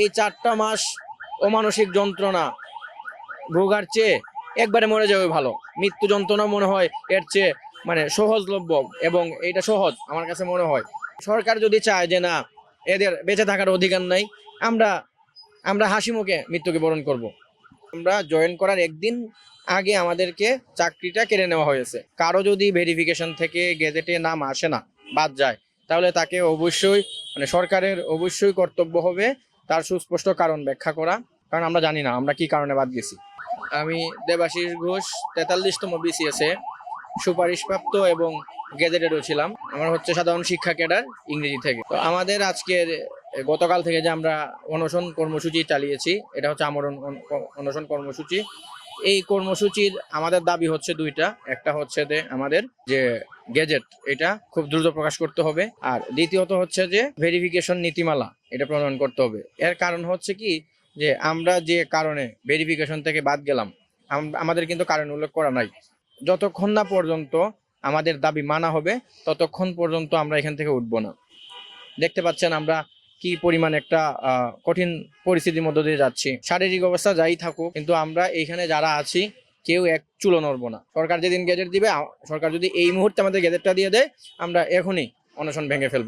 এই 4টা মাস অমানসিক যন্ত্রণা ভোগার চেয়ে একবারে মরে যাবে ভালো। মৃত্যু যন্ত্রণা মনে হয় এর চেয়ে মানে সহজলভ্য, এবং এটা সহজ আমার কাছে মনে হয়। সরকার যদি চায় যে না, এদের বেঁচে থাকার অধিকার নাই, আমরা আমরা হাসি মুখে মৃত্যুকে বরণ করব। আমরা জয়েন করার একদিন আগে আমাদেরকে চাকরিটা কেড়ে নেওয়া হয়েছে। কারো যদি ভেরিফিকেশন থেকে গেজেটে নাম আসে না, বাদ যায়, তাহলে তাকে অবশ্যই মানে সরকারের অবশ্যই কর্তব্য হবে তার সুস্পষ্ট কারণ ব্যাখ্যা করা, কারণ আমরা জানি না আমরা কি কারণে বাদ গেছি। আমি দেবাশিস ঘোষ, 43তম বিসিএসে সুপারিশপ্রাপ্ত এবং গেজেটেডও ছিলাম। আমার হচ্ছে সাধারণ শিক্ষা ক্যাডার ইংরেজি থেকে। তো আমাদের আজকের গতকাল থেকে যে আমরা অনশন কর্মসূচি চালিয়েছি, এটা হচ্ছে আমরণ অনশন কর্মসূচি। এই কর্মসূচির আমাদের দাবি হচ্ছে দুইটা। একটা হচ্ছে যে আমাদের যে গেজেট, এটা খুব দ্রুত প্রকাশ করতে হবে, আর দ্বিতীয়ত হচ্ছে যে ভেরিফিকেশন নীতিমালা এটা প্রণয়ন করতে হবে। এর কারণ হচ্ছে কি, যে আমরা যে কারণে ভেরিফিকেশন থেকে বাদ গেলাম, আমাদের কিন্তু কারণ উল্লেখ করা নাই। যতক্ষণ না পর্যন্ত আমাদের দাবি মানা হবে, ততক্ষণ পর্যন্ত আমরা এখান থেকে উঠবো না। দেখতে পাচ্ছেন আমরা কি পরিমাণ একটা কঠিন পরিস্থিতির মধ্য দিয়ে যাচ্ছি। শারীরিক অবস্থা যাই থাকুক, কিন্তু আমরা এইখানে যারা আছি কেউ এক চুলো নড়বো না। সরকার যেদিন গেজেট দিবে, সরকার যদি এই মুহূর্তে আমাদের গেজেটটা দিয়ে দেয়, আমরা এখনই অনশন ভেঙে ফেলবো।